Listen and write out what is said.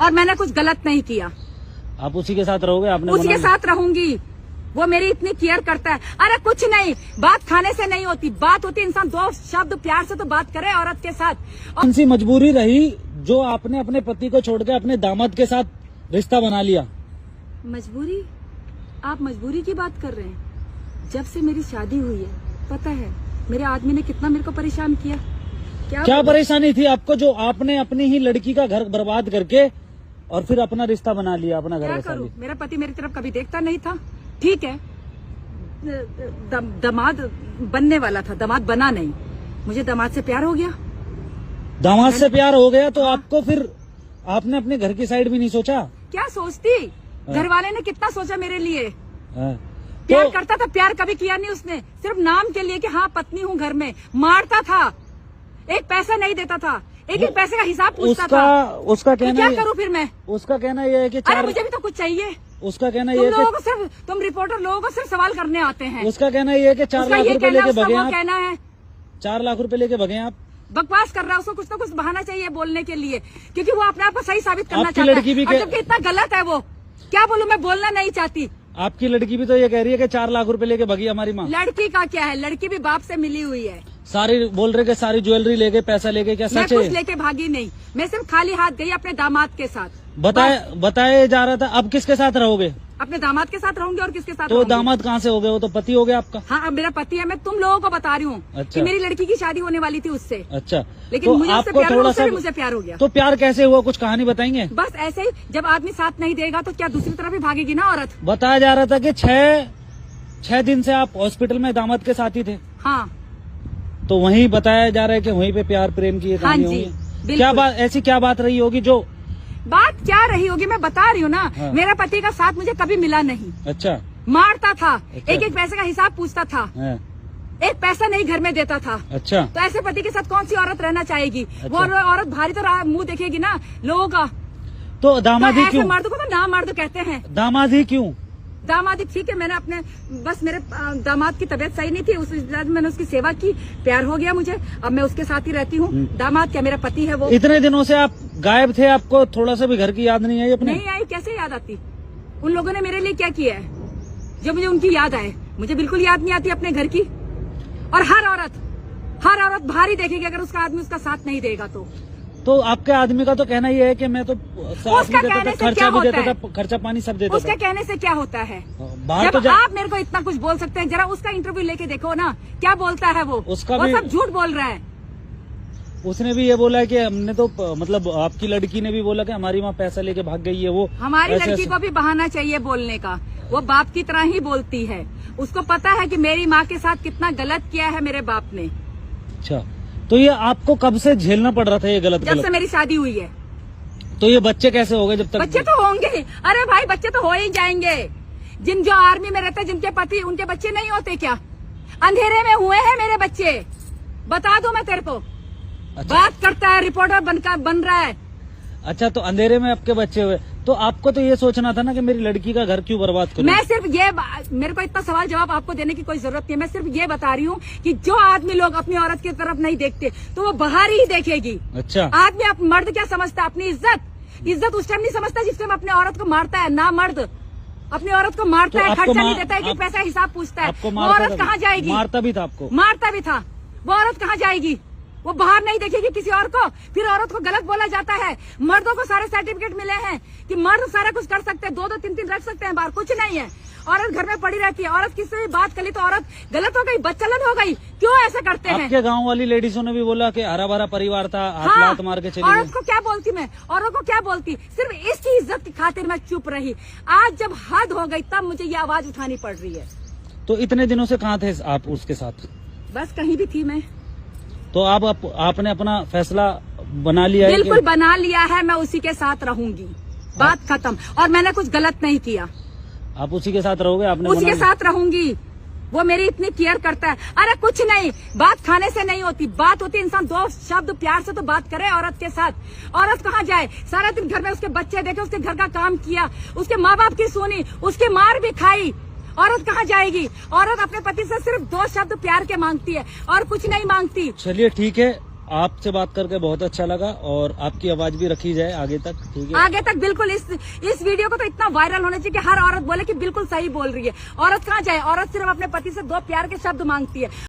और मैंने कुछ गलत नहीं किया। आप उसी के साथ रहोगे? आपने उसी के साथ रहूंगी। वो मेरी इतनी केयर करता है। अरे कुछ नहीं, बात खाने से नहीं होती, बात होती इंसान दो शब्द प्यार से तो बात करे औरत के साथ। कौन सी मजबूरी रही जो आपने अपने पति को छोड़ के अपने दामाद के साथ रिश्ता बना लिया? मजबूरी? आप मजबूरी की बात कर रहे हैं? जब से मेरी शादी हुई है, पता है मेरे आदमी ने कितना मेरे को परेशान किया। क्या परेशानी थी आपको जो आपने अपनी ही लड़की का घर बर्बाद करके और फिर अपना रिश्ता बना लिया, अपना घर? क्या करूं? मेरा पति मेरी तरफ कभी देखता नहीं था। ठीक है, दामाद बनने वाला था, दामाद बना नहीं। मुझे दामाद से प्यार हो गया। दामाद से प्यार हो गया तो आपको फिर आपने अपने घर की साइड भी नहीं सोचा? क्या सोचती? घर वाले ने कितना सोचा मेरे लिए। तो करता था, प्यार कभी किया नहीं उसने। सिर्फ नाम के लिए कि हाँ पत्नी हूँ घर में। मारता था, एक पैसा नहीं देता था, एक एक पैसे का हिसाब पूछता था। उसका कहना क्या करूँ फिर मैं? उसका कहना ये है कि अरे मुझे भी तो कुछ चाहिए। उसका कहना ये है कि सिर्फ तुम रिपोर्टर लोगों को सिर्फ सवाल करने आते हैं। उसका कहना ये है कि 4 लाख रुपए लेके भगे आप। कहना है 4 लाख रुपए लेके भगे आप। बकवास कर रहा है। उसको कुछ ना कुछ बहाना चाहिए बोलने के लिए, क्योंकि वो अपने आप को सही साबित करना चाहता है। और जबकि इतना गलत है वो। क्या बोलूं, मैं बोलना नहीं चाहती। आपकी लड़की भी तो ये कह रही है कि 4 लाख रुपए लेके भगी हमारी माँ। लड़की का क्या है, लड़की भी बाप से मिली हुई है। सारी बोल रहे कि सारी ज्वेलरी लेके, पैसा लेके, क्या सच है? मैं कुछ लेके भागी नहीं, मैं सिर्फ खाली हाथ गई अपने दामाद के साथ। बताया जा रहा था। अब किसके साथ रहोगे? अपने दामाद के साथ रहूंगी। और किसके साथ? तो दामाद कहाँ से हो गए? वो तो पति हो गया आपका। हाँ, अब मेरा पति है। मैं तुम लोगों को बता रही हूँ कि मेरी लड़की की शादी होने वाली थी उससे। अच्छा, लेकिन तो मुझे आपको थोड़ा सा मुझे प्यार हो गया। तो प्यार कैसे हुआ, कुछ कहानी बताएंगे? बस ऐसे ही, जब आदमी साथ नहीं देगा तो क्या दूसरी तरफ भी भागेगी ना औरत। बताया जा रहा था कि 6 दिन से आप हॉस्पिटल में दामाद के साथ ही थे। हाँ, तो वहीं बताया जा रहा है कि वहीं पे प्यार प्रेम की कहानी हुई है। क्या बात, ऐसी क्या बात रही होगी? जो बात क्या रही होगी मैं बता रही हूँ ना। हाँ। मेरा पति का साथ मुझे कभी मिला नहीं। अच्छा। मारता था। अच्छा। एक एक पैसे का हिसाब पूछता था। हाँ। एक पैसा नहीं घर में देता था। अच्छा। तो ऐसे पति के साथ कौन सी औरत रहना चाहेगी? अच्छा। वो औरत भारी तो मुंह देखेगी ना लोगों का। तो दामादी क्यों? मर्द को तो ना मर्द कहते हैं। दामादी क्यों? दामादी ठीक है, मैंने अपने बस मेरे दामाद की तबीयत सही नहीं थी, उस मैंने उसकी सेवा की, प्यार हो गया मुझे। अब मैं उसके साथ ही रहती हूँ। दामाद क्या मेरा पति है वो। इतने दिनों से आप गायब थे, आपको थोड़ा सा भी घर की याद नहीं आई अपने? नहीं आई, कैसे याद आती? उन लोगों ने मेरे लिए क्या किया है जो मुझे उनकी याद आए? मुझे बिल्कुल याद नहीं आती अपने घर की। और हर औरत भारी देखेगी अगर उसका आदमी उसका साथ नहीं देगा तो आपके आदमी का तो कहना ये है कि मैं तो उसका कहने से क्या होता है? खर्चा पानी सब देता। उसके कहने से क्या होता है? बाहर जब आप मेरे को इतना कुछ बोल सकते हैं, जरा उसका इंटरव्यू लेके देखो ना, क्या बोलता है वो। उसका वो सब झूठ बोल रहा है। उसने भी ये बोला है कि हमने तो मतलब आपकी लड़की ने भी बोला कि हमारी माँ पैसा लेके भाग गई है। वो हमारी लड़की को भी बहाना चाहिए बोलने का। वो बाप की तरह ही बोलती है। उसको पता है कि मेरी माँ के साथ कितना गलत किया है मेरे बाप ने। अच्छा, तो ये आपको कब से झेलना पड़ रहा था ये गलत? जब से मेरी शादी हुई है। तो ये बच्चे कैसे हो गए? जब तक बच्चे तो होंगे। अरे भाई, बच्चे तो हो ही जाएंगे। जो आर्मी में रहते हैं, जिनके पति, उनके बच्चे नहीं होते क्या? अंधेरे में हुए हैं मेरे बच्चे, बता दूं मैं तेरे को। अच्छा। बात करता है, रिपोर्टर बन रहा है। अच्छा, तो अंधेरे में आपके बच्चे हुए, तो आपको तो ये सोचना था ना कि मेरी लड़की का घर क्यों बर्बाद करूं? मैं सिर्फ ये, मेरे को इतना सवाल जवाब आपको देने की कोई जरूरत नहीं है। मैं सिर्फ ये बता रही हूँ कि जो आदमी लोग अपनी औरत की तरफ नहीं देखते तो वो बाहर ही देखेगी। अच्छा। आदमी मर्द क्या समझता? अपनी इज्जत उस टाइम नहीं समझता जिस टाइम अपने औरत को मारता है। ना मर्द अपनी औरत को मारता है, खर्चा नहीं देता है, पैसा हिसाब पूछता है। वो औरत कहाँ जाएगी? मारता भी था आपको? मारता भी था। वो औरत कहाँ जाएगी? वो बाहर नहीं देखेगी किसी और को। फिर औरत को गलत बोला जाता है। मर्दों को सारे सर्टिफिकेट मिले हैं कि मर्द सारा कुछ कर सकते हैं, 2-2, 3-3 रख सकते हैं बाहर, कुछ नहीं है। औरत घर में पड़ी रहती है। औरत किससे भी बात कर ली तो औरत गलत हो गई, बदचलन हो गई। क्यों ऐसा करते हैं? आपके गांव वाली लेडीजों ने भी बोला कि हरा भरा परिवार था, हाथ लात मार के चली गई। औरत को क्या बोलती मैं? औरत को क्या बोलती? सिर्फ इसकी इज्जत की खातिर मैं चुप रही। आज जब हद हो गई तब मुझे ये आवाज उठानी पड़ रही है। तो इतने दिनों से कहाँ थे आप उसके साथ? बस कहीं भी थी मैं। तो आपने अपना फैसला बना लिया है? बिल्कुल बना लिया है, मैं उसी के साथ रहूंगी। बात खत्म। और मैंने कुछ गलत नहीं किया। आप उसी के साथ रहोगे? आपने उसी के साथ रहूंगी। वो मेरी इतनी केयर करता है। अरे कुछ नहीं, बात खाने से नहीं होती, बात होती इंसान दो शब्द प्यार से तो बात करे औरत के साथ। औरत कहाँ जाए? सारा दिन घर में उसके बच्चे देखे, उसके घर का काम किया, उसके माँ बाप की सुनी, उसकी मार भी खाई। औरत कहाँ जाएगी? औरत अपने पति से सिर्फ 2 शब्द प्यार के मांगती है और कुछ नहीं मांगती। चलिए ठीक है, आपसे बात करके बहुत अच्छा लगा और आपकी आवाज भी रखी जाए आगे तक, ठीक है? आगे तक बिल्कुल इस वीडियो को तो इतना वायरल होना चाहिए कि हर औरत बोले कि बिल्कुल सही बोल रही है। औरत कहाँ जाए, औरत सिर्फ अपने पति से 2 प्यार के शब्द मांगती है।